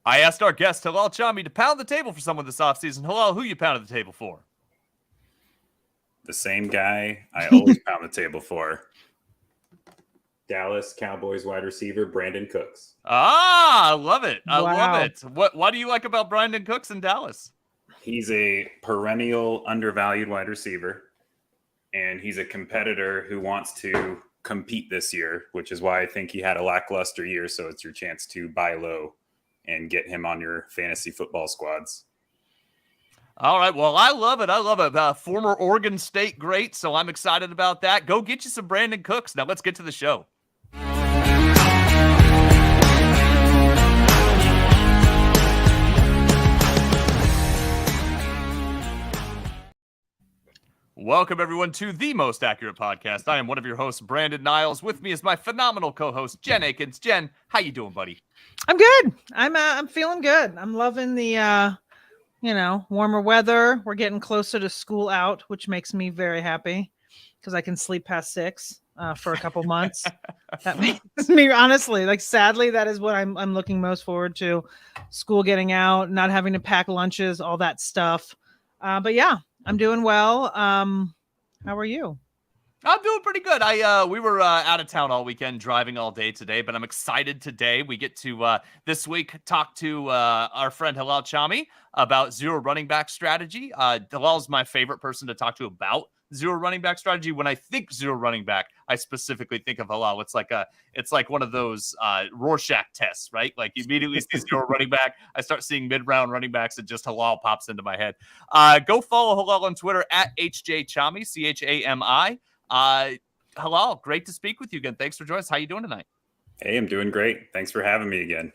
I asked our guest, Halal Chami, to pound the table for someone this offseason. Halal, who you pounded the table for? The same guy I always pound the table for. Dallas Cowboys wide receiver Brandin Cooks. Ah, I love it. I love Wow. it. What do you like about Brandin Cooks in Dallas? He's a perennial undervalued wide receiver, and he's a competitor who wants to compete this year, which is why I think he had a lackluster year. So it's your chance to buy low and get him on your fantasy football squads. All right. Well, I love it. I love it. Former Oregon State great, so I'm excited about that. Go get you some Brandin Cooks. Now let's get to the show. Welcome, everyone, to the Most Accurate Podcast. I am one of your hosts, Brandon Niles. With me is my phenomenal co-host, Jen Akins. Jen, how you doing, buddy? I'm good. I'm feeling good. I'm loving the warmer weather. We're getting closer to school out, which makes me very happy because I can sleep past 6 for a couple months. That makes me honestly, sadly, that is what I'm looking most forward to. School getting out, not having to pack lunches, all that stuff. But yeah, I'm doing well. How are you? I'm doing pretty good. We were out of town all weekend, driving all day today, but I'm excited today. We get to this week talk to our friend Halal Chami about zero running back strategy. Halal's my favorite person to talk to about zero running back strategy. When I think zero running back, I specifically think of Halal. It's like one of those Rorschach tests, right? Like you immediately see zero running back. I start seeing mid-round running backs and just Halal pops into my head. Go follow Halal on Twitter at HJChami, Chami. Halal, great to speak with you again. Thanks for joining us. How you doing tonight? Hey, I'm doing great. Thanks for having me again.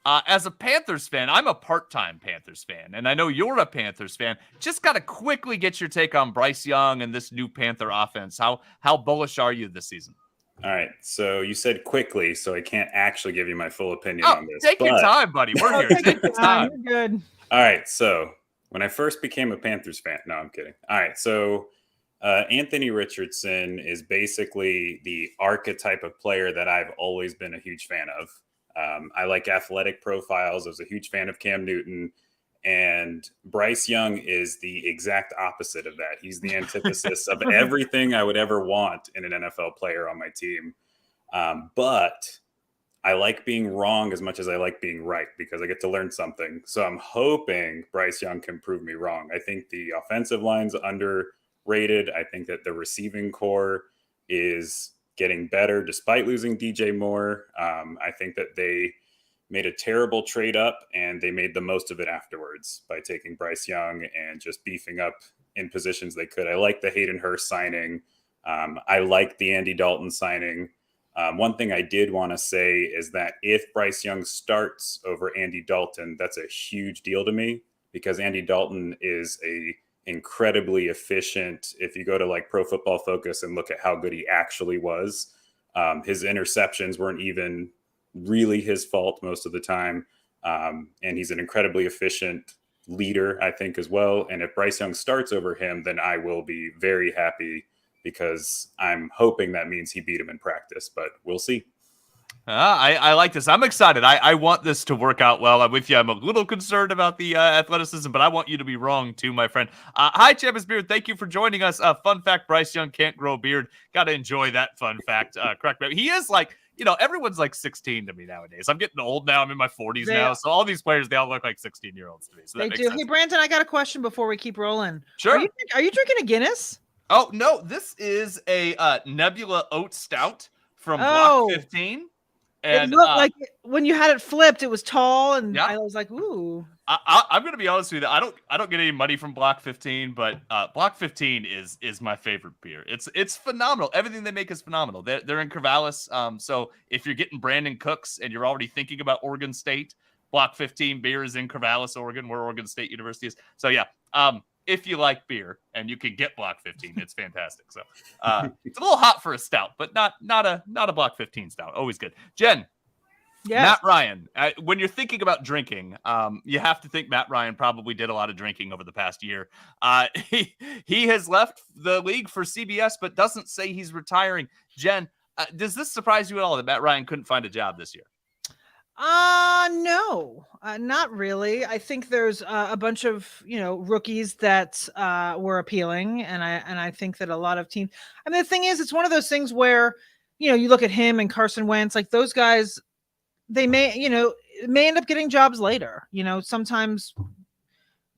As a Panthers fan, I'm a part-time Panthers fan, and I know you're a Panthers fan. Just got to quickly get your take on Bryce Young and this new Panther offense. How bullish are you this season? All right, so you said quickly, so I can't actually give you my full opinion on this. Take your time, buddy. We're here. Take your time. You're good. All right, so when I first became a Panthers fan, no, I'm kidding. All right, so Anthony Richardson is basically the archetype of player that I've always been a huge fan of. I like athletic profiles. I was a huge fan of Cam Newton, and Bryce Young is the exact opposite of that. He's the antithesis of everything I would ever want in an NFL player on my team. But I like being wrong as much as I like being right because I get to learn something. So I'm hoping Bryce Young can prove me wrong. I think the offensive line's underrated. I think that the receiving core is getting better despite losing DJ Moore. I think that they made a terrible trade up and they made the most of it afterwards by taking Bryce Young and just beefing up in positions they could. I like the Hayden Hurst signing. I like the Andy Dalton signing. One thing I did want to say is that if Bryce Young starts over Andy Dalton, that's a huge deal to me because Andy Dalton is a incredibly efficient. If you go to like Pro Football Focus and look at how good he actually was, his interceptions weren't even really his fault most of the time. And he's an incredibly efficient leader, I think, as well. And if Bryce Young starts over him, then I will be very happy because I'm hoping that means he beat him in practice, but we'll see. I like this. I'm excited. I want this to work out well. I'm with you. I'm a little concerned about the athleticism, but I want you to be wrong too, my friend. Hi, Champions Beard. Thank you for joining us. Fun fact, Bryce Young can't grow a beard. Got to enjoy that fun fact. Correct me. He is like, everyone's like 16 to me nowadays. I'm getting old now. I'm in my 40s now. So all these players, they all look like 16-year-olds to me. So they do. Hey, Brandon, I got a question before we keep rolling. Sure. Are you drinking a Guinness? Oh, no. This is a Nebula Oat Stout from Block 15. And, it looked like when you had it flipped, it was tall, and I was like, "Ooh." I'm going to be honest with you. I don't get any money from Block 15, but Block 15 is my favorite beer. It's phenomenal. Everything they make is phenomenal. They're in Corvallis. So if you're getting Brandin Cooks and you're already thinking about Oregon State, Block 15 beer is in Corvallis, Oregon, where Oregon State University is. So yeah. If you like beer and you can get Block 15, it's fantastic. So it's a little hot for a stout, but not a Block 15 stout. Always good. Jen, yes. Matt Ryan. When you're thinking about drinking, you have to think Matt Ryan probably did a lot of drinking over the past year. He has left the league for CBS, but doesn't say he's retiring. Jen, does this surprise you at all that Matt Ryan couldn't find a job this year? No, not really. I think there's a bunch of rookies that were appealing, and I think that a lot of teams. I mean, the thing is, it's one of those things where you look at him and Carson Wentz, like those guys, they may end up getting jobs later. Sometimes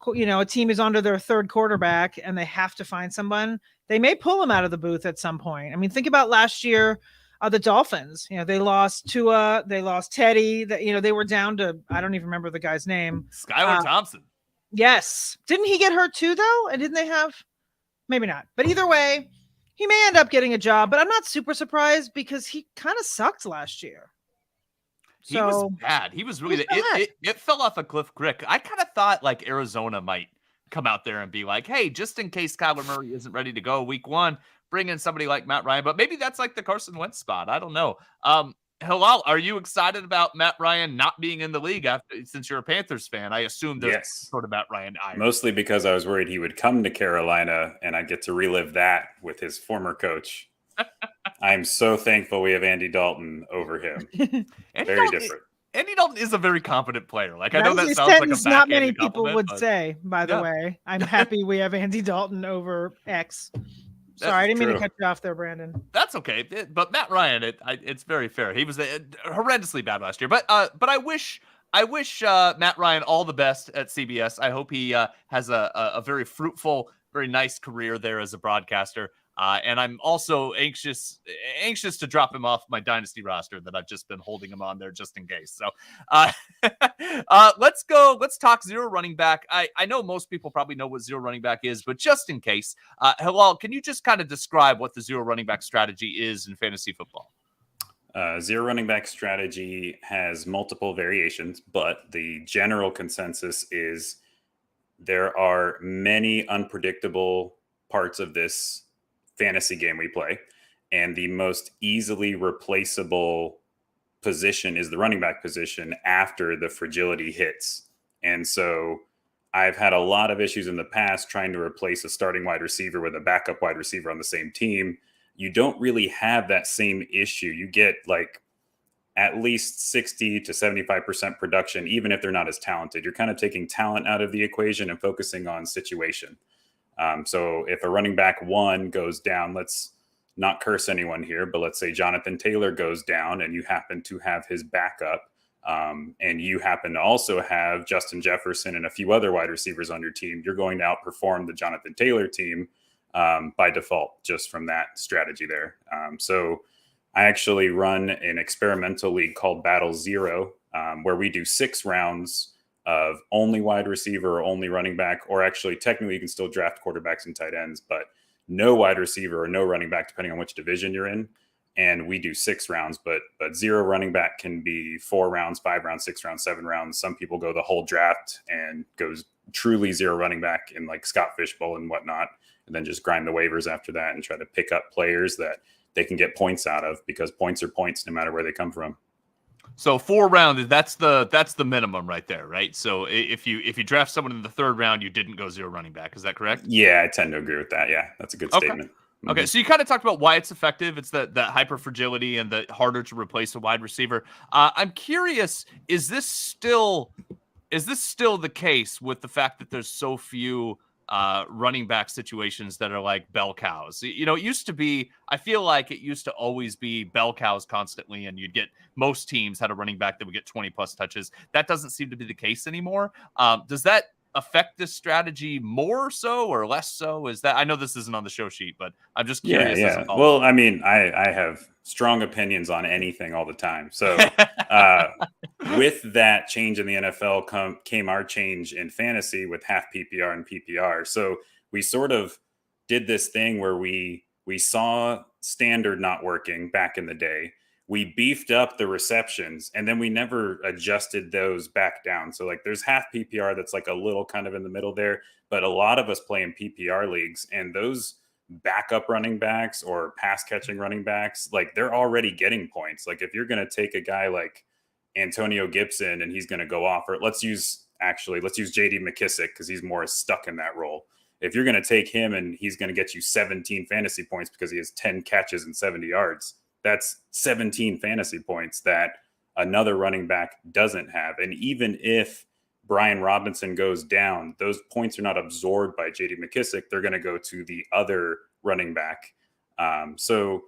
a team is under their third quarterback and they have to find someone. They may pull him out of the booth at some point. I mean, think about last year. The Dolphins, they lost Tua, they lost Teddy. That they were down to, I don't even remember the guy's name. Skylar Thompson. Yes, didn't he get hurt too though? And didn't they have? Maybe not. But either way, he may end up getting a job. But I'm not super surprised because he kind of sucked last year. He was bad. He was really it fell off a cliff quick. I kind of thought like Arizona might come out there and be like, hey, just in case Kyler Murray isn't ready to go week 1. Bring in somebody like Matt Ryan, but maybe that's like the Carson Wentz spot. I don't know. Hilal, are you excited about Matt Ryan not being in the league since you're a Panthers fan? I assume there's sort of Matt Ryan. Mostly because I was worried he would come to Carolina and I'd get to relive that with his former coach. I'm so thankful we have Andy Dalton over him. Very different. Andy Dalton is a very competent player. Like I know that sounds like a not many people would say. By the way, I'm happy we have Andy Dalton over X. Sorry, I didn't mean to cut you off there, Brandon. That's okay. But Matt Ryan, it's very fair. He was horrendously bad last year. But I wish Matt Ryan all the best at CBS. I hope he has a very fruitful, very nice career there as a broadcaster. And I'm also anxious to drop him off my dynasty roster that I've just been holding him on there just in case. So let's talk zero running back. I know most people probably know what zero running back is, but just in case, Hilal, can you just kind of describe what the zero running back strategy is in fantasy football? Zero running back strategy has multiple variations, but the general consensus is there are many unpredictable parts of this fantasy game we play, and the most easily replaceable position is the running back position after the fragility hits. And so I've had a lot of issues in the past trying to replace a starting wide receiver with a backup wide receiver on the same team. You don't really have that same issue. You get like at least 60 to 75% production, even if they're not as talented. You're kind of taking talent out of the equation and focusing on situation. So if a running back 1 goes down, let's not curse anyone here, but let's say Jonathan Taylor goes down and you happen to have his backup, and you happen to also have Justin Jefferson and a few other wide receivers on your team, you're going to outperform the Jonathan Taylor team by default, just from that strategy there. So I actually run an experimental league called Battle Zero, where we do 6 rounds of only wide receiver or only running back, or actually technically you can still draft quarterbacks and tight ends, but no wide receiver or no running back, depending on which division you're in. And we do 6 rounds, but zero running back can be 4 rounds, 5 rounds, 6 rounds, 7 rounds. Some people go the whole draft and goes truly zero running back in like Scott Fishbowl and whatnot, and then just grind the waivers after that and try to pick up players that they can get points out of, because points are points no matter where they come from. So 4 rounds, that's the minimum right there, right? So if you draft someone in the 3rd round, you didn't go zero running back. Is that correct? Yeah, I tend to agree with that. Yeah, that's a good statement. Mm-hmm. Okay, so you kind of talked about why it's effective. It's that hyper fragility and the harder to replace a wide receiver. I'm curious, is this still the case with the fact that there's so few running back situations that are like bell cows? It used to be, I feel like it used to always be bell cows constantly, and you'd get, most teams had a running back that would get 20 plus touches. That doesn't seem to be the case anymore. Does that affect this strategy more so or less so? Is that, I know this isn't on the show sheet, but I'm just curious. Yeah. Well, I mean, I have strong opinions on anything all the time. So with that change in the NFL came our change in fantasy with half PPR and PPR. So we sort of did this thing where we saw standard not working back in the day. We beefed up the receptions, and then we never adjusted those back down. So like there's half PPR that's like a little kind of in the middle there, but a lot of us play in PPR leagues, and those backup running backs or pass catching running backs, like they're already getting points. Like if you're going to take a guy like Antonio Gibson and he's going to go off, or let's use JD McKissick because he's more stuck in that role. If you're going to take him and he's going to get you 17 fantasy points because he has 10 catches and 70 yards, that's 17 fantasy points that another running back doesn't have. And even if Brian Robinson goes down, those points are not absorbed by JD McKissic. They're going to go to the other running back. So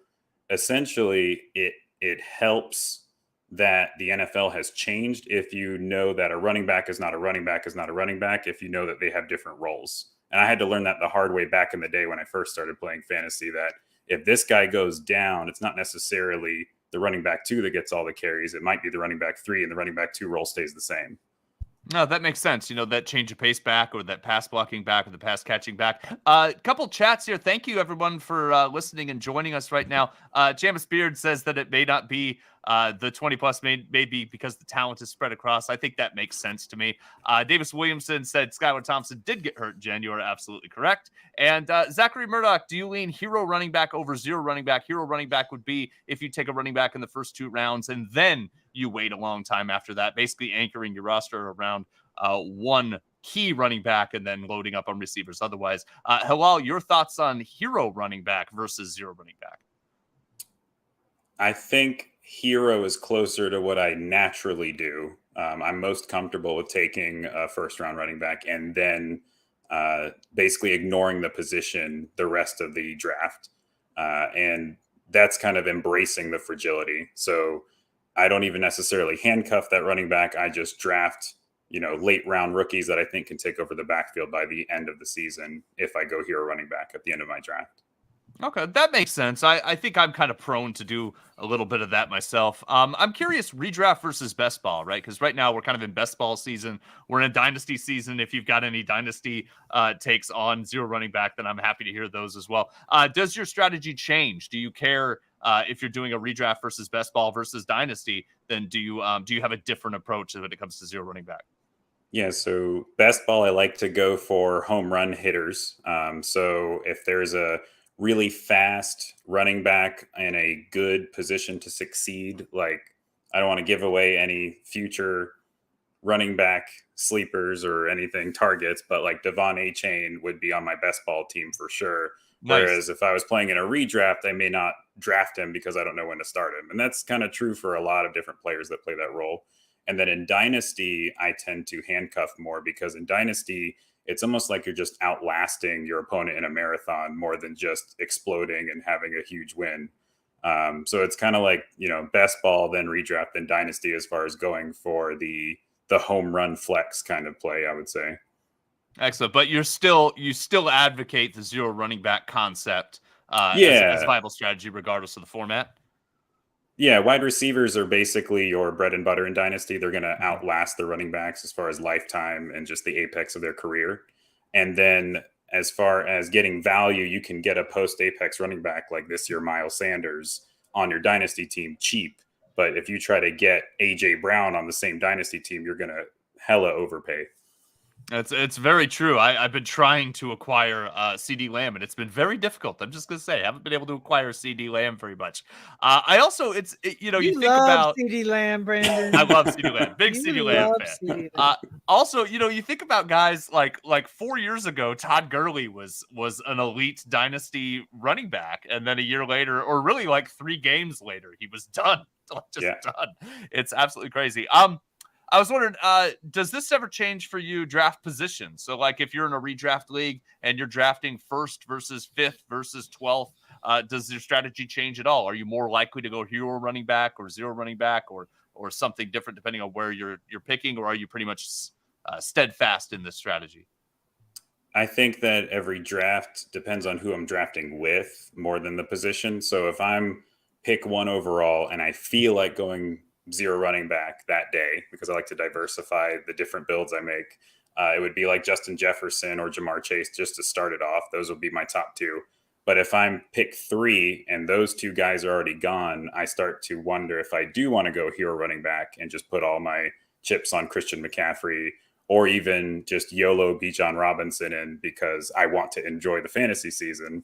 essentially it helps that the NFL has changed if you know that a running back is not a running back is not a running back, if you know that they have different roles. And I had to learn that the hard way back in the day when I first started playing fantasy, that if this guy goes down, it's not necessarily the running back 2 that gets all the carries. It might be the running back 3, and the running back 2 role stays the same. No, that makes sense. That change of pace back, or that pass blocking back, or the pass catching back. Couple chats here. Thank you, everyone, for listening and joining us right now. Jamis Beard says that it may not be the 20-plus, may be because the talent is spread across. I think that makes sense to me. Davis Williamson said Skylar Thompson did get hurt, Jen. You are absolutely correct. And Zachary Murdoch, do you lean hero running back over zero running back? Hero running back would be if you take a running back in the first 2 rounds and then you wait a long time after that, basically anchoring your roster around one key running back and then loading up on receivers. Otherwise, Hilal, your thoughts on hero running back versus zero running back? I think hero is closer to what I naturally do. I'm most comfortable with taking a first-round running back and then basically ignoring the position the rest of the draft. And that's kind of embracing the fragility. So I don't even necessarily handcuff that running back. I just draft, late round rookies that I think can take over the backfield by the end of the season if I go hero running back at the end of my draft. Okay, that makes sense. I think I'm kind of prone to do a little bit of that myself. I'm curious, redraft versus best ball, right? Because right now we're kind of in best ball season. We're in a dynasty season. If you've got any dynasty takes on zero running back, then I'm happy to hear those as well. Does your strategy change? Do you care if you're doing a redraft versus best ball versus dynasty? Then do you have a different approach when it comes to zero running back? Yeah, so best ball, I like to go for home run hitters. So if there's a really fast running back in a good position to succeed, like I don't want to give away any future running back sleepers or anything targets, but like Devon A-Chain would be on my best ball team for sure. Nice. Whereas if I was playing in a redraft, I may not draft him because I don't know when to start him. And that's kind of true for a lot of different players that play that role. And then in Dynasty, I tend to handcuff more because in Dynasty, it's almost like you're just outlasting your opponent in a marathon more than just exploding and having a huge win. So it's kind of like, best ball, then redraft, then Dynasty as far as going for the home run flex kind of play, I would say. Excellent. But you still advocate the zero running back concept as a viable strategy regardless of the format? Yeah, wide receivers are basically your bread and butter in Dynasty. They're going to outlast the running backs as far as lifetime and just the apex of their career. And then as far as getting value, you can get a post-apex running back like this year, Miles Sanders, on your Dynasty team cheap. But if you try to get A.J. Brown on the same Dynasty team, you're going to hella overpay. It's very true. I've been trying to acquire CD Lamb, and it's been very difficult. I'm just gonna say, I haven't been able to acquire CD Lamb very much. I also, you think about CD Lamb, Brandon. I love CD Lamb, big CD Lamb fan. Also, you think about guys like 4 years ago, Todd Gurley was an elite dynasty running back, and then a year later, or really like 3 games later, he was done. Done. It's absolutely crazy. I was wondering, does this ever change for you draft position? So, like, if you're in a redraft league and you're drafting 1st versus 5th versus 12th, does your strategy change at all? Are you more likely to go hero running back or zero running back or something different depending on where you're picking, or are you pretty much steadfast in this strategy? I think that every draft depends on who I'm drafting with more than the position. So if I'm pick 1 overall and I feel like going zero running back that day because I like to diversify the different builds I make, it would be like Justin Jefferson or Jamar Chase just to start it off. Those would be my top 2. But if I'm pick 3 and those 2 guys are already gone, I start to wonder if I do want to go hero running back and just put all my chips on Christian McCaffrey, or even just YOLO Bijan Robinson in because I want to enjoy the fantasy season.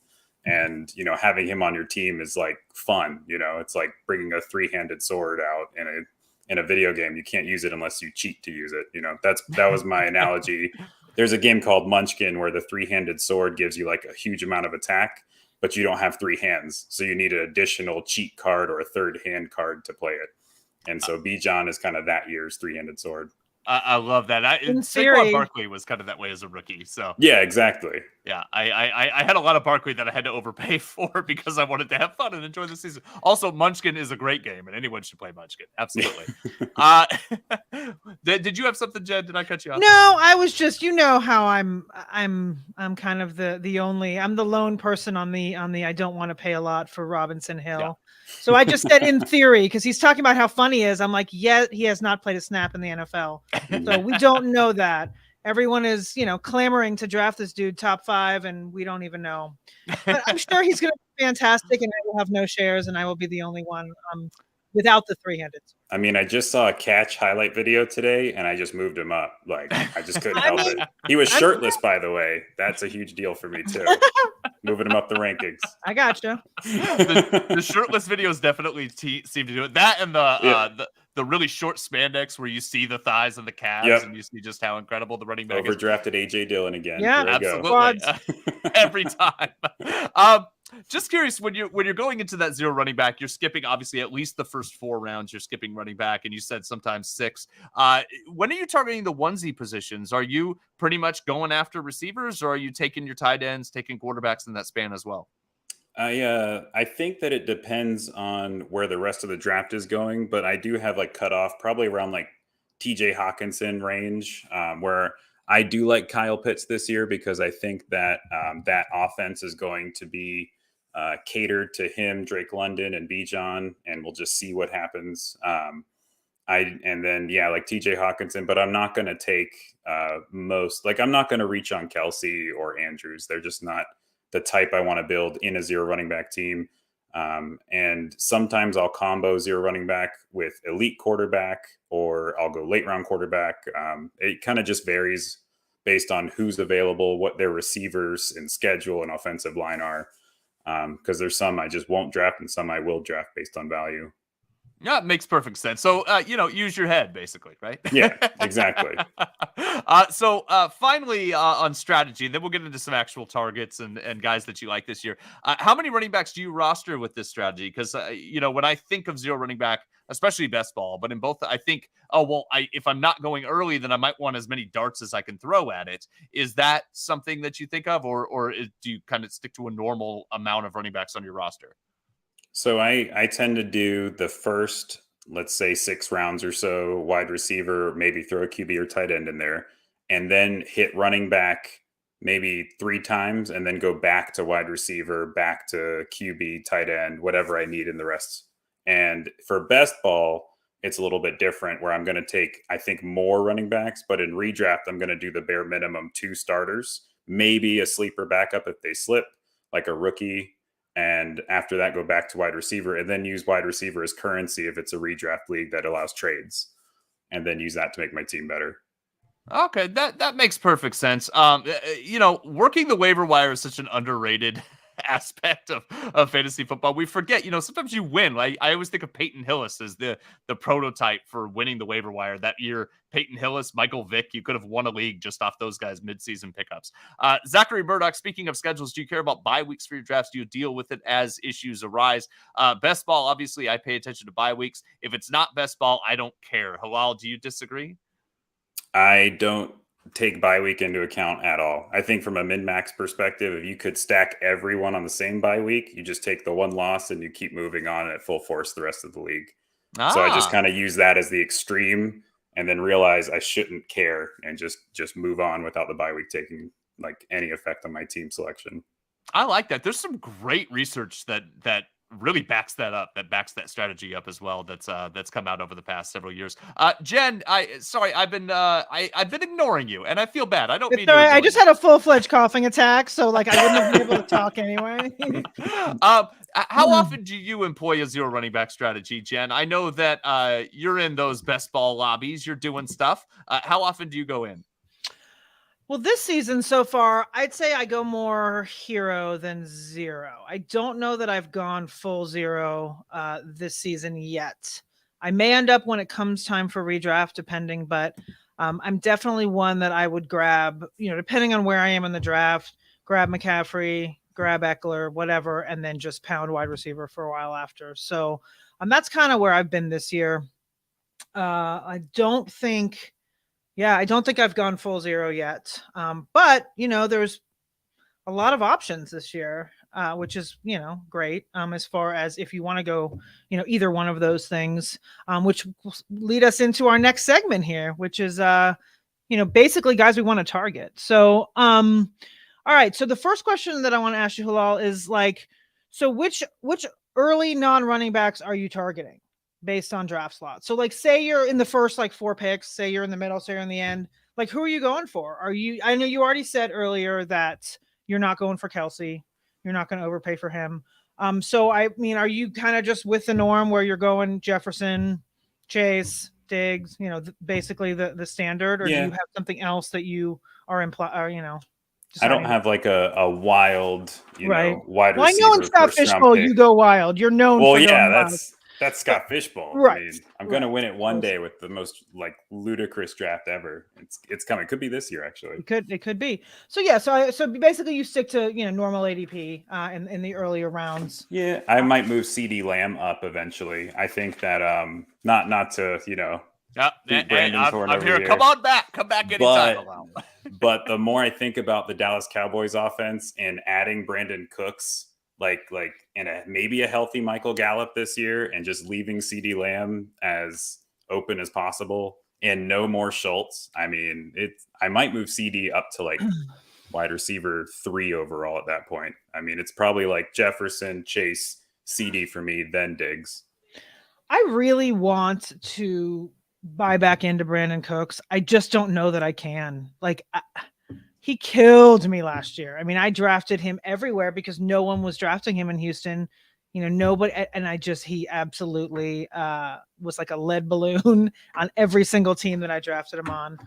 And, having him on your team is like fun. It's like bringing a 3-handed sword out in a video game. You can't use it unless you cheat to use it. That was my analogy. There's a game called Munchkin where the 3-handed sword gives you like a huge amount of attack, but you don't have 3 hands. So you need an additional cheat card or a 3rd hand card to play it. And so Bijan is kind of that year's three-handed sword. I love that. In Saquon theory. Barkley was kind of that way as a rookie. So Yeah, exactly. yeah, I had a lot of Barkley that I had to overpay for because I wanted to have fun and enjoy the season. Also, Munchkin is a great game, and anyone should play Munchkin. Absolutely. Did you have something, Jen? Did I cut you off? No, I was just, how I'm kind of the only, I'm the lone person on the I don't want to pay a lot for Robinson Hill. Yeah. So I just said in theory, because he's talking about how fun he is. I'm like, yeah, he has not played a snap in the NFL. So we don't know that. Everyone is, clamoring to draft this dude top 5, and we don't even know. But I'm sure he's going to be fantastic, and I will have no shares, and I will be the only one without the three-handed. I mean, I just saw a catch highlight video today, and I just moved him up. Like, I just couldn't help it. He was shirtless, by the way. That's a huge deal for me, too. Moving him up the rankings. I gotcha. The shirtless videos definitely seem to do it. That and the really short spandex where you see the thighs and the calves, and you see just how incredible the running back is. Overdrafted AJ Dillon again. Yeah, absolutely. Every time. Just curious, when you're going into that zero running back, you're skipping obviously at least the first 4 rounds. You're skipping running back, and you said sometimes 6. When are you targeting the onesie positions? Are you pretty much going after receivers, or are you taking your tight ends, taking quarterbacks in that span as well? I think that it depends on where the rest of the draft is going, but I do have like cutoff probably around like TJ Hawkinson range, where I do like Kyle Pitts this year because I think that that offense is going to be catered to him, Drake London, and Bijan, and we'll just see what happens. Like TJ Hawkinson, but I'm not going to take I'm not going to reach on Kelsey or Andrews. They're just not the type I want to build in a zero running back team. And sometimes I'll combo zero running back with elite quarterback, or I'll go late round quarterback. It kind of just varies based on who's available, what their receivers and schedule and offensive line are. Because there's some I just won't draft and some I will draft based on value. Yeah, it makes perfect sense. So, use your head, basically, right? Yeah, exactly. Finally, on strategy, then we'll get into some actual targets and guys that you like this year. How many running backs do you roster with this strategy? Because, when I think of zero running back, especially best ball, but in both, I think, if I'm not going early, then I might want as many darts as I can throw at it. Is that something that you think of, or do you kind of stick to a normal amount of running backs on your roster? So I tend to do the first, let's say 6 rounds or so, wide receiver, maybe throw a QB or tight end in there, and then hit running back maybe 3 times, and then go back to wide receiver, back to QB, tight end, whatever I need in the rest. And for best ball, it's a little bit different where I'm going to take, I think, more running backs, but in redraft, I'm going to do the bare minimum 2 starters, maybe a sleeper backup if they slip, like a rookie. And after that, go back to wide receiver and then use wide receiver as currency if it's a redraft league that allows trades, and then use that to make my team better. Okay, that makes perfect sense. Working the waiver wire is such an underrated aspect of fantasy football. We forget, sometimes you win. Like I always think of Peyton Hillis as the prototype for winning the waiver wire that year. Peyton Hillis, Michael Vick, you could have won a league just off those guys' midseason pickups. Zachary Murdoch, speaking of schedules, do you care about bye weeks for your drafts? Do you deal with it as issues arise? Best ball, obviously, I pay attention to bye weeks. If it's not best ball, I don't care. Halal, do you disagree? I don't take bye week into account at all. I think from a min-max perspective, if you could stack everyone on the same bye week, you just take the one loss and you keep moving on at full force the rest of the league. So I just kind of use that as the extreme, and then realize I shouldn't care and just move on without the bye week taking like any effect on my team selection. I like that. There's some great research that really backs that up, that backs that strategy up as well. That's come out over the past several years. Jen, I've been ignoring you, and I feel bad. I don't mean. Sorry, I just had a full-fledged coughing attack, so like I wouldn't have been able to talk anyway. How often do you employ a zero running back strategy, Jen? I know that you're in those best ball lobbies. You're doing stuff. How often do you go in? Well, this season so far, I'd say I go more hero than zero. I don't know that I've gone full zero this season yet. I may end up when it comes time for redraft, depending, but I'm definitely one that I would grab, depending on where I am in the draft, grab McCaffrey, grab Eckler, whatever, and then just pound wide receiver for a while after. So that's kind of where I've been this year. I don't think I've gone full zero yet. But there's a lot of options this year, which is great. As far as if you want to go, either one of those things, which will lead us into our next segment here, which is basically guys we want to target. So, all right. So the first question that I want to ask you, Halal, is like, so which early non-running backs are you targeting based on draft slots? So like, say you're in the first like 4 picks, say you're in the middle, say you're in the end. Like, who are you going for? I know you already said earlier that you're not going for Kelsey. You're not going to overpay for him. So I mean, are you kind of just with the norm where you're going Jefferson, Chase, Diggs, basically the standard, or do you have something else that you are I don't deciding? have like a wild, Right. wide Well, I know in receiver Scott first round Fishbowl pick. you go wild. You're known Well, for going yeah, wild. that's Scott Fishbowl. Right, I mean, I'm going to right. win it one day with the most like ludicrous draft ever. It's coming. Could be this year actually. It could be. So yeah, so basically you stick to normal ADP in the earlier rounds. Yeah, I might move CD Lamb up eventually. I think that not to Yeah, beat Brandon's horn I'm over here. here. Come back anytime. But the more I think about the Dallas Cowboys offense and adding Brandon Cooks, like in maybe a healthy Michael Gallup this year, and just leaving CD Lamb as open as possible, and no more Schultz. I mean, I might move CD up to like wide receiver 3 overall at that point. I mean, it's probably like Jefferson, Chase, CD for me, then Diggs. I really want to buy back into Brandon Cooks. I just don't know that I can. Like, he killed me last year. I mean, I drafted him everywhere because no one was drafting him in Houston. Nobody, and he absolutely was like a lead balloon on every single team that I drafted him on.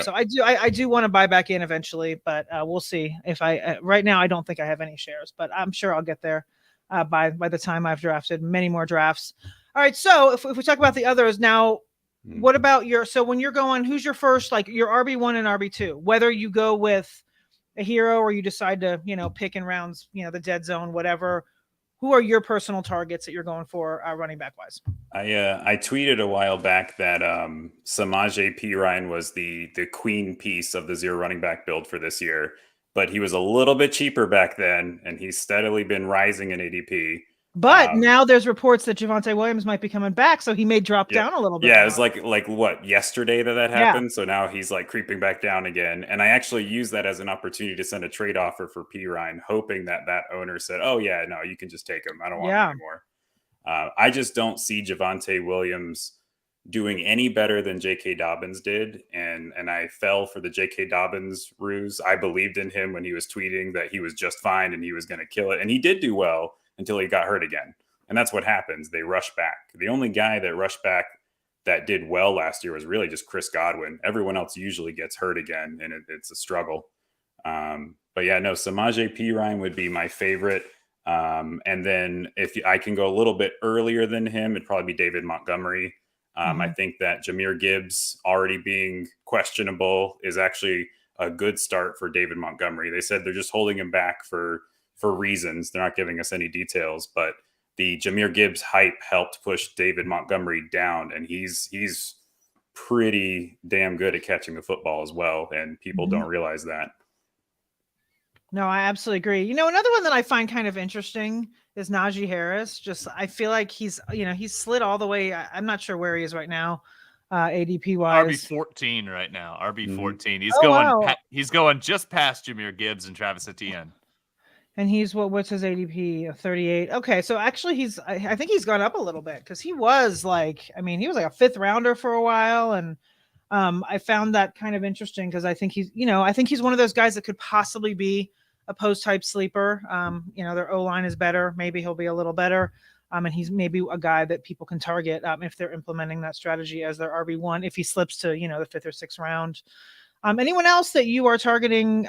So I do want to buy back in eventually, but we'll see if right now I don't think I have any shares, but I'm sure I'll get there by the time I've drafted many more drafts. All right. So if we talk about the others now, what about when you're going, who's your first, like your RB1 and RB2, whether you go with a hero or you decide to, pick in rounds, the dead zone, whatever, who are your personal targets that you're going for running back wise? I tweeted a while back that Samaje Perine was the queen piece of the zero running back build for this year, but he was a little bit cheaper back then, and he's steadily been rising in ADP. But now there's reports that Javonte Williams might be coming back, so he may drop down a little bit. Yeah, it was like what, yesterday that happened? Yeah. So now he's like creeping back down again. And I actually used that as an opportunity to send a trade offer for Perine, hoping that owner said, oh yeah, no, you can just take him. I don't want him anymore. I just don't see Javonte Williams doing any better than J.K. Dobbins did. And I fell for the J.K. Dobbins ruse. I believed in him when he was tweeting that he was just fine and he was going to kill it. And he did do well until he got hurt again. And that's what happens. They rush back. The only guy that rushed back that did well last year was really just Chris Godwin. Everyone else usually gets hurt again, and it's a struggle. But yeah, no, Samaje Perine would be my favorite. And then if I can go a little bit earlier than him, it'd probably be David Montgomery. I think that Jahmyr Gibbs already being questionable is actually a good start for David Montgomery. They said they're just holding him back for reasons. They're not giving us any details, but the Jahmyr Gibbs hype helped push David Montgomery down, and he's pretty damn good at catching the football as well, and people don't realize that. No, I absolutely agree. Another one that I find kind of interesting is Najee Harris. Just I feel like he's slid all the way. I'm not sure where he is right now, ADP wise. RB14 right now. RB14. He's going just past Jahmyr Gibbs and Travis Etienne. And he's what's his ADP of 38? Okay, so actually I think he's gone up a little bit because he was like a 5th rounder for a while, and I found that kind of interesting because I think he's one of those guys that could possibly be a post type sleeper. Their O-line is better, maybe he'll be a little better, and he's maybe a guy that people can target if they're implementing that strategy as their RB1 if he slips to the 5th or 6th round. Anyone else that you are targeting?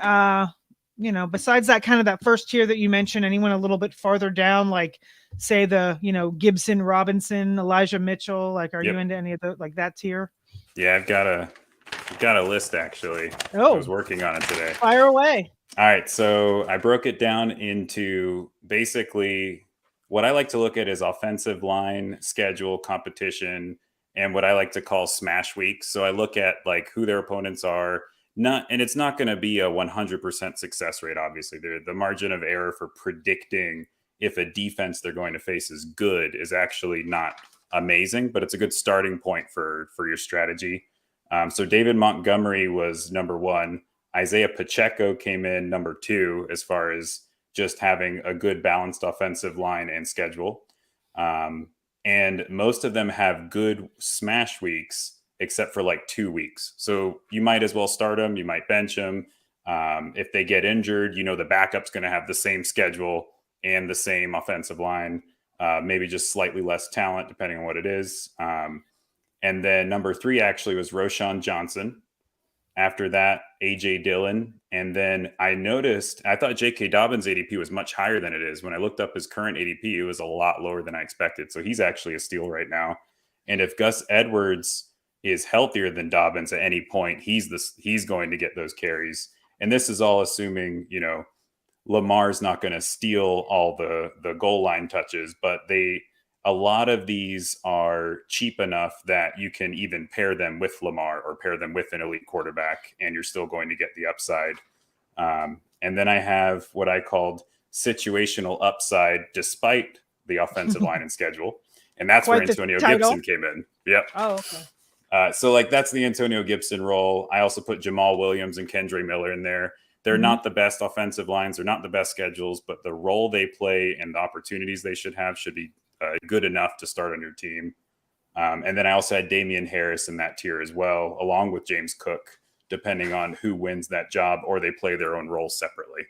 Besides that kind of that first tier that you mentioned, anyone a little bit farther down, like say the, Gibson, Robinson, Elijah Mitchell, like, are you into any of the, like that tier? Yeah, I've got a list actually. Oh, I was working on it today. Fire away. All right. So I broke it down into basically what I like to look at is offensive line, schedule, competition, and what I like to call smash weeks. So I look at like who their opponents are. And it's not going to be a 100% success rate. Obviously, the margin of error for predicting if a defense they're going to face is good is actually not amazing, but it's a good starting point for your strategy. So David Montgomery was number 1. Isaiah Pacheco came in number 2 as far as just having a good balanced offensive line and schedule. And most of them have good smash weeks, except for like 2 weeks. So you might as well start them. You might bench them. If they get injured, the backup's going to have the same schedule and the same offensive line, maybe just slightly less talent, depending on what it is. And then number 3 actually was Roshan Johnson. After that, A.J. Dillon. And then I thought J.K. Dobbins' ADP was much higher than it is. When I looked up his current ADP, it was a lot lower than I expected. So he's actually a steal right now. And if Gus Edwards is healthier than Dobbins at any point, he's going to get those carries. And this is all assuming, Lamar's not going to steal all the goal line touches, but a lot of these are cheap enough that you can even pair them with Lamar or pair them with an elite quarterback, and you're still going to get the upside. And then I have what I called situational upside despite the offensive line and schedule. And that's where Antonio Gibson came in. Yep. Oh, okay. So that's the Antonio Gibson role. I also put Jamal Williams and Kendre Miller in there. They're not the best offensive lines. They're not the best schedules, but the role they play and the opportunities they should have should be good enough to start on your team. And then I also had Damian Harris in that tier as well, along with James Cook, depending on who wins that job, or they play their own roles separately.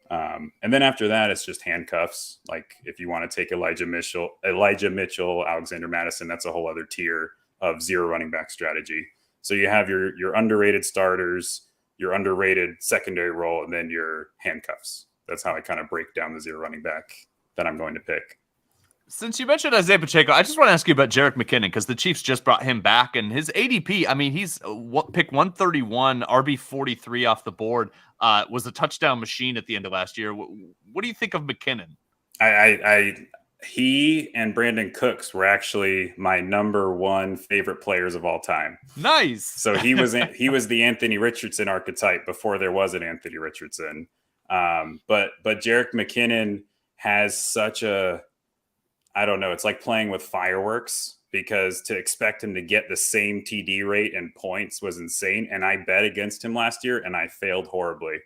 And then after that, it's just handcuffs. Like if you want to take Elijah Mitchell, Alexander Mattison, that's a whole other tier of zero running back strategy. So you have your underrated starters, your underrated secondary role, and then your handcuffs. That's how I kind of break down the zero running back that I'm going to pick. Since you mentioned Isaiah Pacheco, I just want to ask you about Jerick McKinnon, because the Chiefs just brought him back, and his ADP, I mean, he's pick 131, RB 43 off the board, was a touchdown machine at the end of last year. What do you think of McKinnon? He and Brandin Cooks were actually my number 1 favorite players of all time. Nice. So he was the Anthony Richardson archetype before there was an Anthony Richardson. But Jerick McKinnon has such a, I don't know, it's like playing with fireworks, because to expect him to get the same TD rate and points was insane. And I bet against him last year and I failed horribly.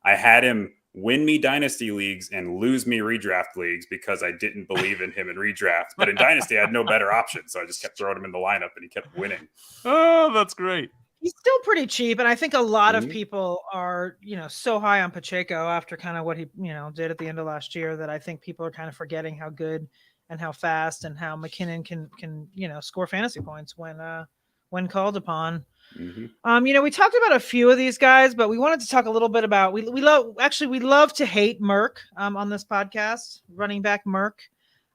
I had him win me dynasty leagues and lose me redraft leagues because I didn't believe in him in redraft. But in dynasty, I had no better option. So I just kept throwing him in the lineup and he kept winning. Oh, that's great. He's still pretty cheap. And I think a lot of people are, so high on Pacheco after kind of what he, did at the end of last year, that I think people are kind of forgetting how good and how fast and how McKinnon can score fantasy points when called upon. We talked about a few of these guys, but we wanted to talk a little bit about, we love to hate Murk on this podcast, running back Murk.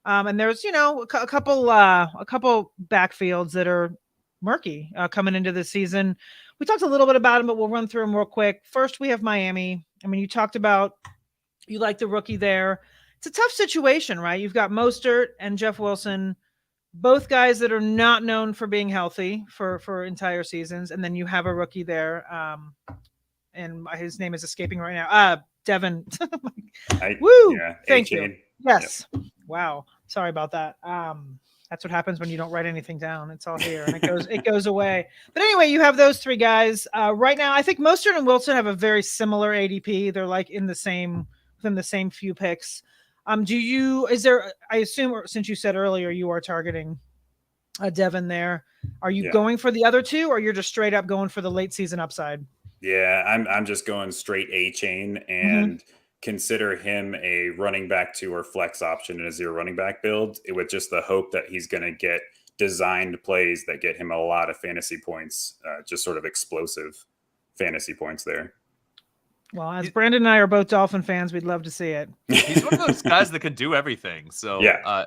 And there's, a couple backfields that are murky coming into the season. We talked a little bit about them, but we'll run through them real quick. First, we have Miami. I mean, you talked about, you like the rookie there. It's a tough situation, right? You've got Mostert and Jeff Wilson, both guys that are not known for being healthy for entire seasons. And then you have a rookie there. And his name is escaping right now. Devin. Woo! Yeah, Thank you. Yes. Yep. Wow. Sorry about that. That's what happens when you don't write anything down. It's all here and it goes away. But anyway, you have those 3 guys. Right now, I think Mostert and Wilson have a very similar ADP. They're like within the same few picks. I assume, since you said earlier you are targeting Devin there, are you going for the other 2, or you're just straight up going for the late season upside? Yeah, I'm just going straight A chain and consider him a running back 2 or flex option in a zero running back build, with just the hope that he's going to get designed plays that get him a lot of fantasy points, just sort of explosive fantasy points there. Well, as Brandon and I are both Dolphin fans, we'd love to see it. He's one of those guys that can do everything. So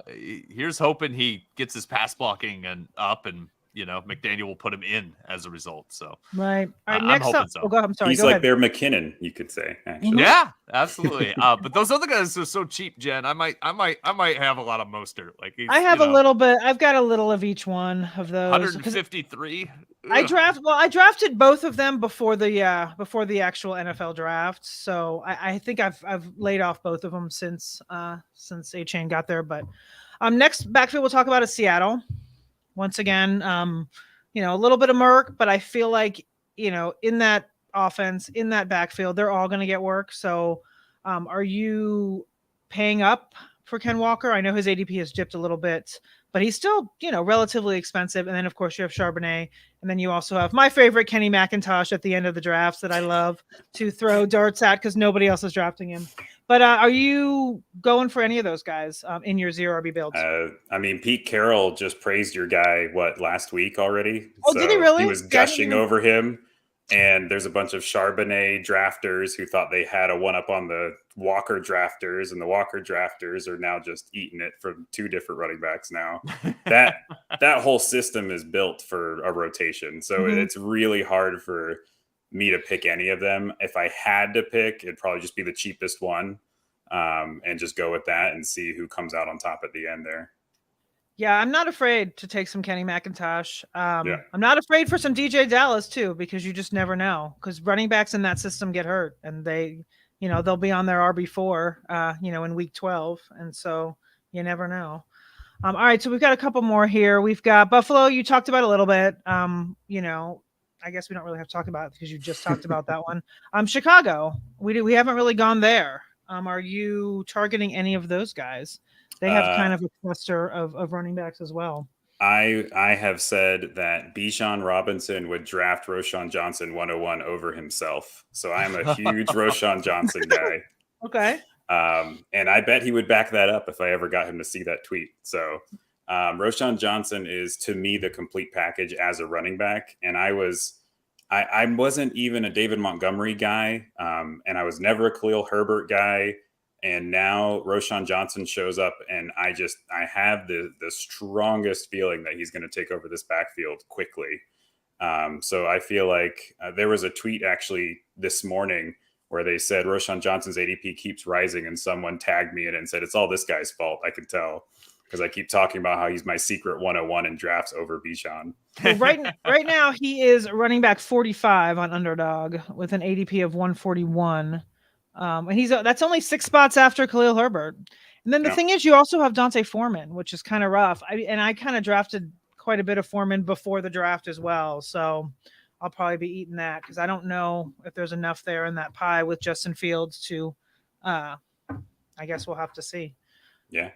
here's hoping he gets his pass blocking and up, and McDaniel will put him in as a result. So Right. All right. I'm Next hoping up, so. oh, go. I'm sorry. He's go like ahead. their McKinnon, you could say. Actually, yeah, absolutely. But those other guys are so cheap, Jen. I might have a lot of Mostert. Like I have a little bit. I've got a little of each one of those. 153. I drafted both of them before the actual NFL draft. So I think I've laid off both of them since A-Chain got there. But next backfield we'll talk about is Seattle. Once again, a little bit of Murk, but I feel like, in that offense, in that backfield, they're all going to get work. So are you paying up for Ken Walker? I know his ADP has dipped a little bit, but he's still, relatively expensive. And then, of course, you have Charbonnet. And then you also have my favorite, Kenny McIntosh, at the end of the drafts that I love to throw darts at because nobody else is drafting him. But are you going for any of those guys in your 0RB builds? Pete Carroll just praised your guy, last week already? Oh, did he really? He was gushing over him. And there's a bunch of Charbonnet drafters who thought they had a one-up on the Walker drafters, and the Walker drafters are now just eating it from two different running backs now. That whole system is built for a rotation. So it's really hard for me to pick any of them. If I had to pick, it'd probably just be the cheapest one and just go with that and see who comes out on top at the end there. Yeah, I'm not afraid to take some Kenny McIntosh. I'm not afraid for some DJ Dallas too, because you just never know. Because running backs in that system get hurt, and they'll be on their RB4, in week 12, and so you never know. All right, so we've got a couple more here. We've got Buffalo. You talked about a little bit. I guess we don't really have to talk about it because you just talked about that one. Chicago. We haven't really gone there. Are you targeting any of those guys? They have kind of a cluster of running backs as well. I have said that Bijan Robinson would draft Roschon Johnson 101 over himself. So I'm a huge Roschon Johnson guy. Okay. And I bet he would back that up if I ever got him to see that tweet. So Roschon Johnson is, to me, the complete package as a running back. And I wasn't even a David Montgomery guy. And I was never a Khalil Herbert guy. And now Roschon Johnson shows up, and I have the strongest feeling that he's going to take over this backfield quickly. So I feel like there was a tweet actually this morning where they said Roschon Johnson's ADP keeps rising, and someone tagged me in and said, it's all this guy's fault. I can tell because I keep talking about how he's my secret 101 in drafts over Bijan. Well, right now he is running back 45 on Underdog with an ADP of 141. And that's only 6 spots after Khalil Herbert. And then the thing is, you also have Dante Foreman, which is kind of rough. I kind of drafted quite a bit of Foreman before the draft as well. So I'll probably be eating that because I don't know if there's enough there in that pie with Justin Fields to, I guess we'll have to see. Yeah.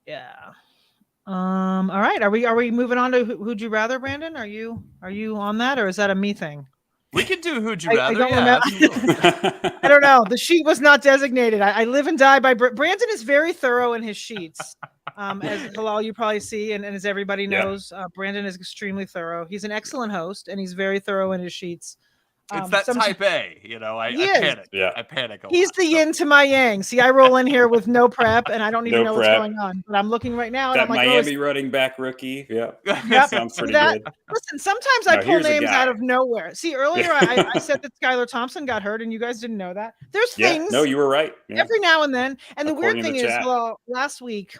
Yeah. All right. Are we moving on to who'd you rather, Brandon? Are you on that, or is that a me thing? We can do who'd you rather. I don't know. The sheet was not designated. I live and die by Brandon is very thorough in his sheets. As Halal, you probably see, and as everybody knows, Brandon is extremely thorough. He's an excellent host, and he's very thorough in his sheets. It's that type A, I panic. Yeah. I panic a lot. He's the yin to my yang. See, I roll in here with no prep, and I don't even know what's going on. But I'm looking right now, and I'm like, Miami running back rookie. Yeah. Yep. Sounds pretty good. Listen, sometimes I pull names out of nowhere. See, earlier I said that Skylar Thompson got hurt, and you guys didn't know that. There's things. No, you were right. Yeah. Every now and then. And According the weird thing is, last week,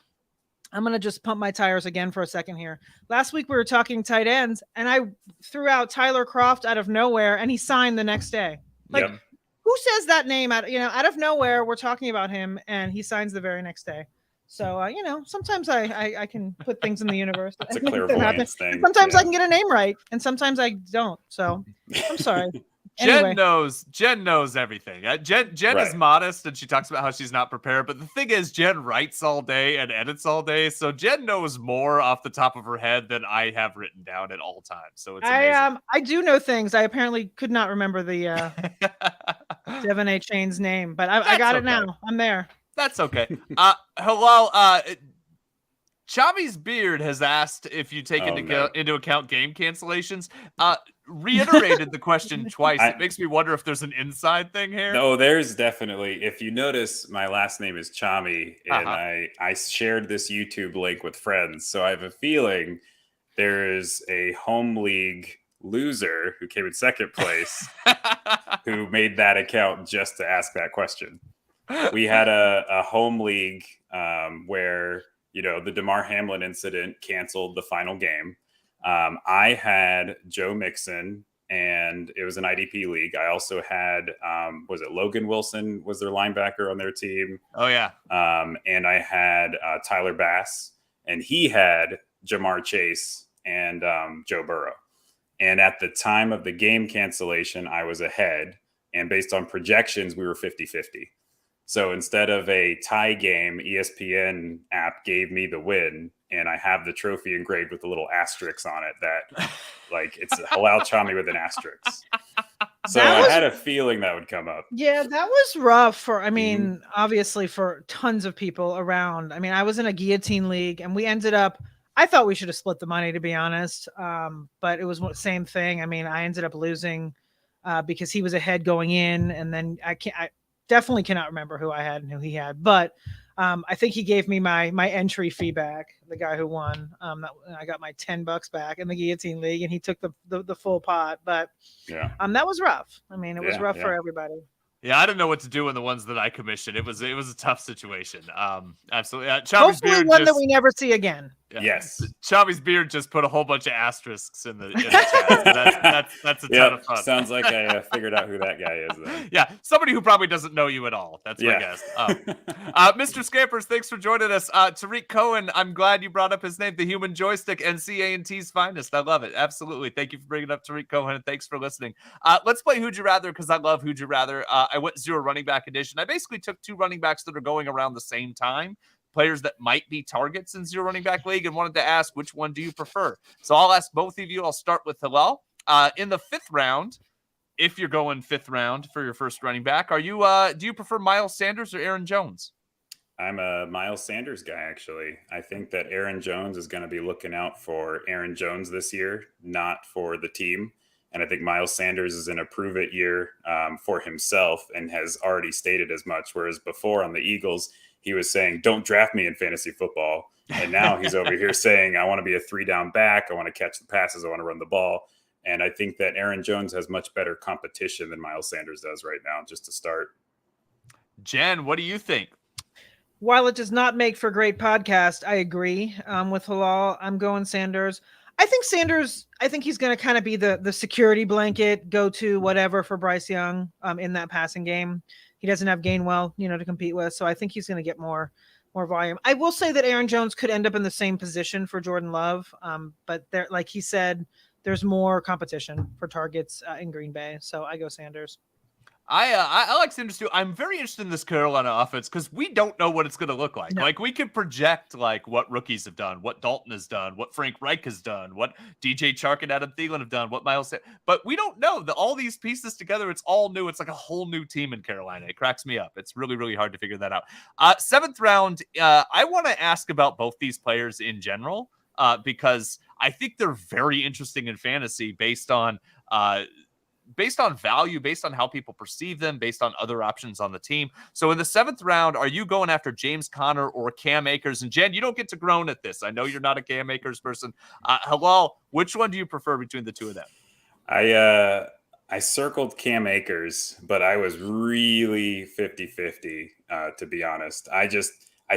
I'm going to just pump my tires again for a second here. Last week we were talking tight ends, and I threw out Tyler Kroft out of nowhere, and he signed the next day. Who says that name out of nowhere? We're talking about him, and he signs the very next day. So, sometimes I can put things in the universe. That's a clairvoyance thing. Sometimes I can get a name right, and sometimes I don't. So I'm sorry. Jen knows everything. Jen is modest, and she talks about how she's not prepared. But the thing is, Jen writes all day and edits all day, so Jen knows more off the top of her head than I have written down at all times. So it's amazing. I do know things. I apparently could not remember the Devon A. Chain's name, but I got it now. I'm there. That's okay. Hello. Chavi's beard has asked if you take into account game cancellations. Reiterated the question twice. It makes me wonder if there's an inside thing here. No, there's definitely. If you notice, my last name is Chami, and I shared this YouTube link with friends, so I have a feeling there's a home league loser who came in second place who made that account just to ask that question. We had a home league where, the DeMar Hamlin incident canceled the final game. I had Joe Mixon, and it was an IDP league. I also had, was it Logan Wilson was their linebacker on their team? Oh, yeah. And I had Tyler Bass, and he had Jamar Chase and Joe Burrow. And at the time of the game cancellation, I was ahead. And based on projections, we were 50-50. So instead of a tie game, ESPN app gave me the win, and I have the trophy engraved with a little asterisk on it that, it's a halal chami with an asterisk. So I had a feeling that would come up. Yeah, that was rough for, obviously for tons of people around. I was in a guillotine league, and we ended up, I thought we should have split the money, to be honest. But it was the same thing. I ended up losing because he was ahead going in, and then I definitely cannot remember who I had and who he had, but I think he gave me my entry fee back, the guy who won. I got my $10 back in the guillotine league, and he took the full pot. But that was rough. It was rough for everybody. Yeah, I didn't know what to do in the ones that I commissioned. It was a tough situation. Absolutely. Hopefully one that we never see again. Yeah. Yes. Chavi's beard just put a whole bunch of asterisks in the chat. So that's a ton of fun. Sounds like I figured out who that guy is then. Yeah, somebody who probably doesn't know you at all. That's my guess. Mr. Scampers, thanks for joining us. Tariq Cohen, I'm glad you brought up his name, the human joystick, NCANT's finest. I love it. Absolutely. Thank you for bringing up Tariq Cohen, and thanks for listening. Let's play Who'd You Rather, because I love Who'd You Rather. I went 0 running back edition. I basically took 2 running backs that are going around the same time, players that might be targets in 0 running back league, and wanted to ask, which one do you prefer? So I'll ask both of you. I'll start with Hillel. In the 5th round, if you're going 5th round for your first running back, are you do you prefer Miles Sanders or Aaron Jones? I'm a Miles Sanders guy, actually. I think that Aaron Jones is going to be looking out for Aaron Jones this year, not for the team. And I think Miles Sanders is in a prove-it year for himself, and has already stated as much, whereas before on the Eagles, he was saying, don't draft me in fantasy football. And now he's over here saying, I want to be a 3-down back. I want to catch the passes. I want to run the ball. And I think that Aaron Jones has much better competition than Miles Sanders does right now, just to start. Jen, what do you think? While it does not make for great podcast, I agree with Halal. I'm going Sanders. I think he's going to kind of be the security blanket, go to whatever for Bryce Young in that passing game. He doesn't have Gainwell, to compete with. So I think he's going to get more volume. I will say that Aaron Jones could end up in the same position for Jordan Love. But there, like he said, there's more competition for targets in Green Bay. So I go Sanders. I like Sanders too. I'm very interested in this Carolina offense because we don't know what it's going to look like. No. Like, we could project what rookies have done, what Dalton has done, what Frank Reich has done, what DJ Chark and Adam Thielen have done, what Miles said. But we don't know all these pieces together. It's all new. It's like a whole new team in Carolina. It cracks me up. It's really, really hard to figure that out. 7th round, I want to ask about both these players in general because I think they're very interesting in fantasy based on value, based on how people perceive them, based on other options on the team. So in the 7th round, are you going after James Conner or Cam Akers? And Jen, you don't get to groan at this. I know you're not a Cam Akers person. Halal, which one do you prefer between the two of them? I circled Cam Akers, but I was really 50-50, to be honest. I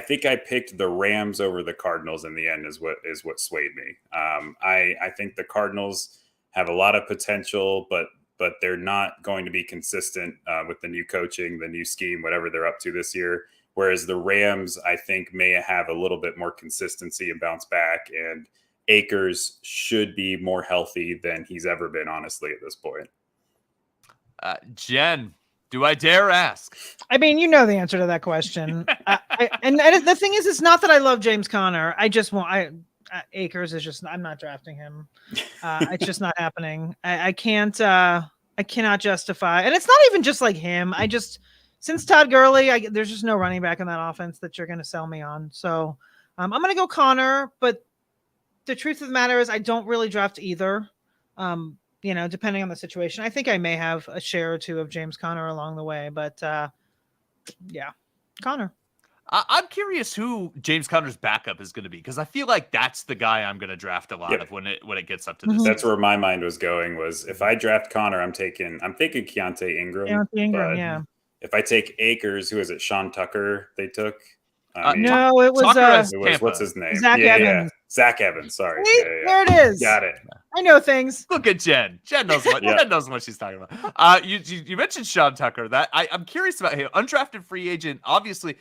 think I picked the Rams over the Cardinals in the end is what swayed me. I think the Cardinals have a lot of potential, but they're not going to be consistent with the new coaching, the new scheme, whatever they're up to this year. Whereas the Rams, I think, may have a little bit more consistency and bounce back. And Akers should be more healthy than he's ever been, honestly, at this point. Jen, do I dare ask? You know the answer to that question. And the thing is, it's not that I love James Conner. I just want Akers is just, I'm not drafting him. It's just not happening. I cannot justify, and it's not even just like him. Since Todd Gurley, there's just no running back in that offense that you're going to sell me on. So I'm going to go Conner, but the truth of the matter is I don't really draft either. Depending on the situation, I think I may have a share or two of James Conner along the way, but yeah, Conner. I'm curious who James Conner's backup is going to be, because I feel like that's the guy I'm going to draft a lot of when it gets up to this. That's where my mind was going. Was if I draft Connor, I'm thinking Keontae Ingram. Ingram, but yeah. if I take Akers, who is it? Sean Tucker. They took. No, it was what's his name? Zach Evans. Zach Evans. Sorry. See? There it is. Got it. I know things. Look at Jen. Jen knows what Jen knows what she's talking about. You mentioned Sean Tucker. That I'm curious about him. Undrafted free agent, obviously,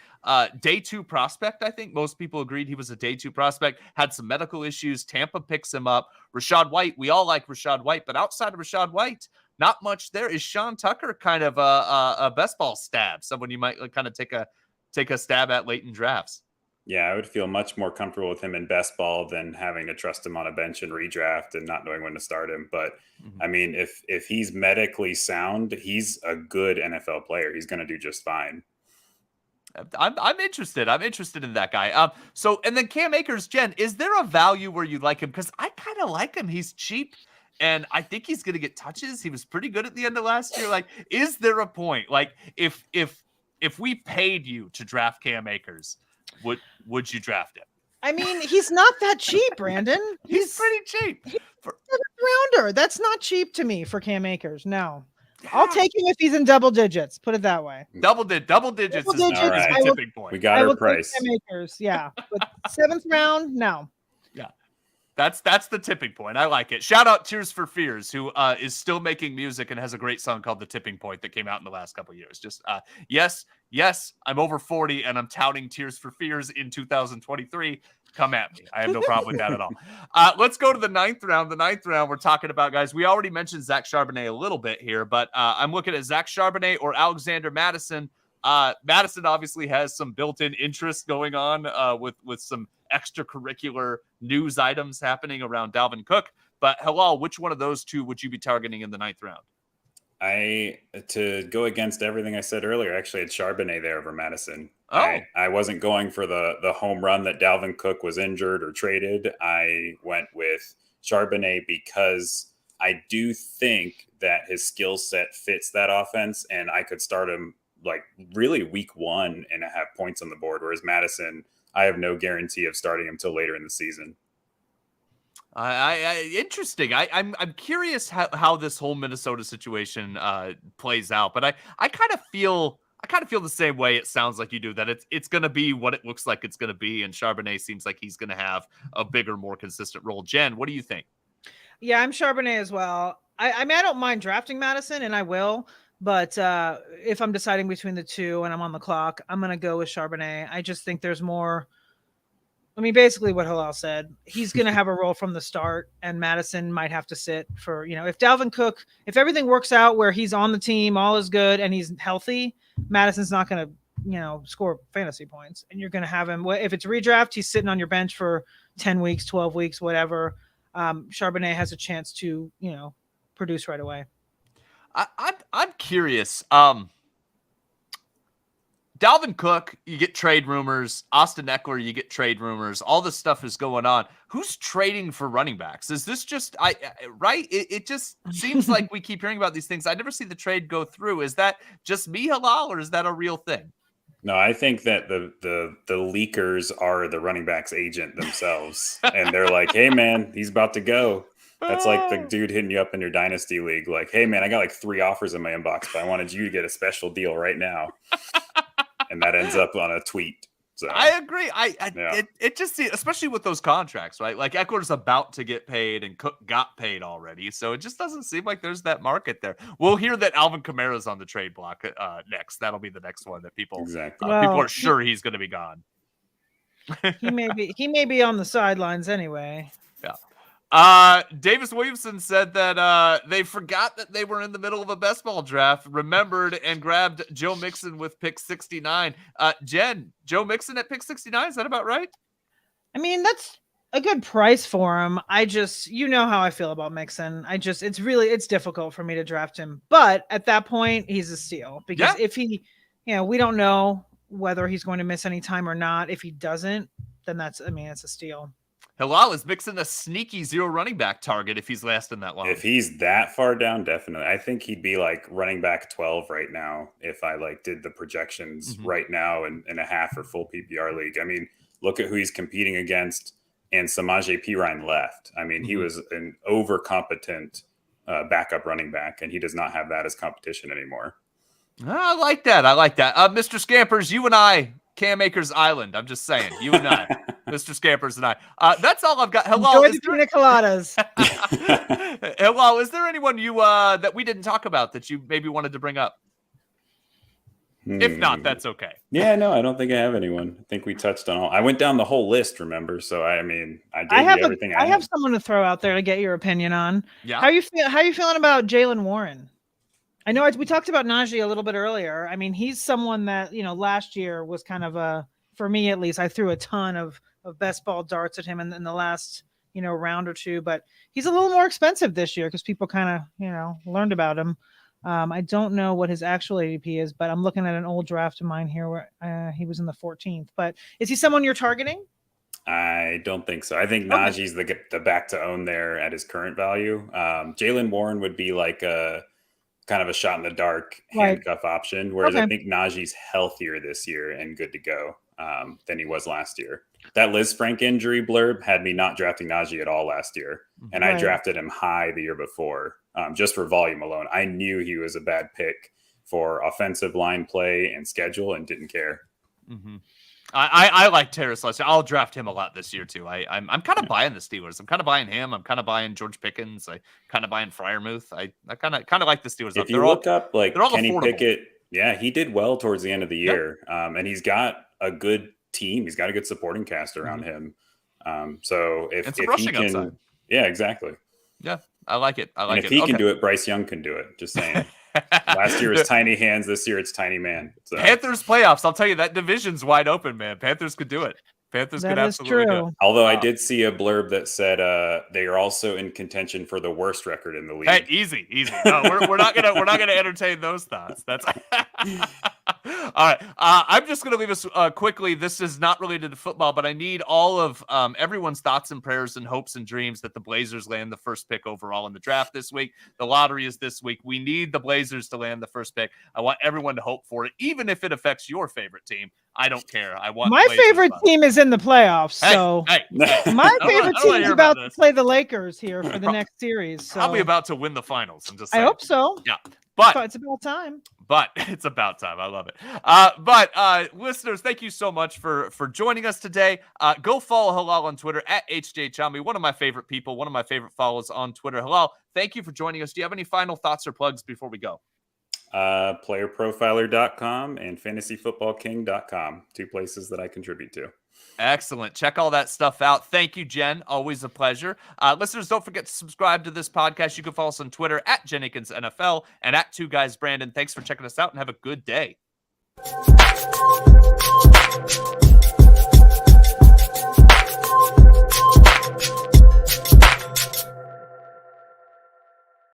day 2 prospect. I think most people agreed he was a day 2 prospect. Had some medical issues. Tampa picks him up. Rashad White. We all like Rashad White, but outside of Rashad White, not much there. Is Sean Tucker kind of a best ball stab? Someone you might kind of take a stab at late in drafts? Yeah, I would feel much more comfortable with him in best ball than having to trust him on a bench and redraft and not knowing when to start him. But I mean, if he's medically sound, he's a good NFL player. He's going to do just fine. I'm interested. I'm interested in that guy. So, and then Cam Akers, Jen, is there a value where you like him? Because I kind of like him. He's cheap, and I think he's going to get touches. He was pretty good at the end of last year. Like, is there a point? Like, if we paid you to draft Cam Akers, would you draft him? I mean, he's not that cheap, Brandon. He's pretty cheap. He's a rounder. That's not cheap to me for Cam Akers. No. I'll take him if he's in double digits. Put it that way. Double digits is the tipping point. We got our price. Cam Akers, yeah. But 7th round, no. Yeah. That's the tipping point. I like it. Shout out Tears for Fears, who is still making music and has a great song called The Tipping Point that came out in the last couple of years. Just yes, I'm over 40 and I'm touting Tears for Fears in 2023. Come at me. I have no problem with that at all. Let's go to the 9th round. The 9th round, we're talking about, guys, we already mentioned Zach Charbonnet a little bit here, but I'm looking at Zach Charbonnet or Alexander Mattison. Mattison obviously has some built-in interest going on with some extracurricular news items happening around Dalvin Cook. But Halal, which one of those two would you be targeting in the 9th round? To go against everything I said earlier, actually had Charbonnet there over Mattison. Oh. I wasn't going for the home run that Dalvin Cook was injured or traded. I went with Charbonnet because I do think that his skill set fits that offense, and I could start him like really week 1 and have points on the board. Whereas Mattison, I have no guarantee of starting him till later in the season. Interesting. I'm curious how this whole Minnesota situation plays out, but I kind of feel the same way. It sounds like you do, that it's going to be what it looks like it's going to be, and Charbonnet seems like he's going to have a bigger, more consistent role. Jen, what do you think? Yeah, I'm Charbonnet as well. I mean, I don't mind drafting Mattison, and I will. But if I'm deciding between the two and I'm on the clock, I'm going to go with Charbonnet. I just think there's more. I mean, basically what Halal said, he's going to have a role from the start, and Mattison might have to sit for, if Dalvin Cook, if everything works out where he's on the team, all is good, and he's healthy, Madison's not going to, score fantasy points. And you're going to have him, if it's redraft, he's sitting on your bench for 10 weeks, 12 weeks, whatever. Charbonnet has a chance to, produce right away. I'm curious. Dalvin Cook, you get trade rumors. Austin Eckler, you get trade rumors. All this stuff is going on. Who's trading for running backs? Is this just right? It just seems like we keep hearing about these things. I never see the trade go through. Is that just me, Halal, or is that a real thing? No, I think that the leakers are the running back's agent themselves, and they're like, "Hey, man, he's about to go." That's like the dude hitting you up in your dynasty league, like, "Hey, man, I got like 3 offers in my inbox, but I wanted you to get a special deal right now." And that ends up on a tweet. So I agree. It just seems, especially with those contracts, right? Like Eckler's about to get paid and Cook got paid already. So it just doesn't seem like there's that market there. We'll hear that Alvin Kamara's on the trade block next. That'll be the next one that people people are sure he's going to be gone. He may be on the sidelines anyway. Yeah. Davis Williamson said that they forgot that they were in the middle of a best ball draft, remembered and grabbed Joe Mixon with pick 69. Jen, Joe Mixon at pick 69, is that about right? I mean, that's a good price for him. I just, how I feel about Mixon. It's difficult for me to draft him. But at that point, he's a steal because if he, we don't know whether he's going to miss any time or not. If he doesn't, then it's a steal. Hilal is mixing a sneaky 0 running back target if he's lasting that long. If he's that far down, definitely. I think he'd be like running back 12 right now if I like did the projections right now in a half or full PPR league. I mean, look at who he's competing against, and Samaje Perine left. I mean, he was an overcompetent backup running back, and he does not have that as competition anymore. I like that. Mr. Scampers, you and I, Cam Akers Island. I'm just saying, you and I, Mr. Scampers and I. That's all I've got. Hello, enjoy the pina coladas. Hello, is there anyone you that we didn't talk about that you maybe wanted to bring up? If not, that's okay. Yeah, no, I don't think I have anyone. I think we touched on all. I went down the whole list, remember? So I mean, I gave you everything. I have someone to throw out there to get your opinion on. Yeah. How you feeling about Jaylen Warren? I know we talked about Najee a little bit earlier. I mean, he's someone that, last year was kind of for me at least, I threw a ton of best ball darts at him in the last, round or two, but he's a little more expensive this year because people kind of, learned about him. I don't know what his actual ADP is, but I'm looking at an old draft of mine here where he was in the 14th. But is he someone you're targeting? I don't think so. I think Najee's the back to own there at his current value. Jaylen Warren would be like a kind of a shot in the dark handcuff option, whereas I think Najee's healthier this year and good to go than he was last year. That Liz Frank injury blurb had me not drafting Najee at all last year, and I drafted him high the year before just for volume alone. I knew he was a bad pick for offensive line play and schedule and didn't care. I like Terrace last year. I'll draft him a lot this year too. I'm kind of buying the Steelers. I'm kind of buying him. I'm kind of buying George Pickens. I kind of buying Freiermuth. I kind of like the Steelers. If you look up like Kenny Pickett, he did well towards the end of the year, and he's got a good team. He's got a good supporting cast around him. So if he can, outside. Yeah, exactly. Yeah, I like it. If he can do it, Bryce Young can do it. Just saying. Last year was tiny hands. This year it's tiny man. So. Panthers playoffs. I'll tell you that division's wide open, man. Panthers could do it. Panthers could absolutely do it. Although I did see a blurb that said they are also in contention for the worst record in the league. Hey, easy. No, we're not gonna entertain those thoughts. That's all right. I'm just gonna leave us quickly. This is not related to football, but I need all of everyone's thoughts and prayers and hopes and dreams that the Blazers land the first pick overall in the draft this week. The lottery is this week. We need the Blazers to land the first pick. I want everyone to hope for it, even if it affects your favorite team. I don't care. I want my favorite team is in the playoffs. So my favorite team is about to play the Lakers here for the next series. So probably about to win the finals. I'm just saying. I hope so. Yeah. But it's about time. But it's about time. I love it. But listeners, thank you so much for joining us today. Go follow Halal on Twitter at HJChami, one of my favorite people, one of my favorite follows on Twitter. Halal, thank you for joining us. Do you have any final thoughts or plugs before we go? Playerprofiler.com and fantasyfootballking.com, 2 places that I contribute to. Excellent. Check all that stuff out. Thank you, Jen. Always a pleasure. Listeners, don't forget to subscribe to this podcast. You can follow us on Twitter at Jen Akins NFL and at 2guysbrandon. Thanks for checking us out and have a good day.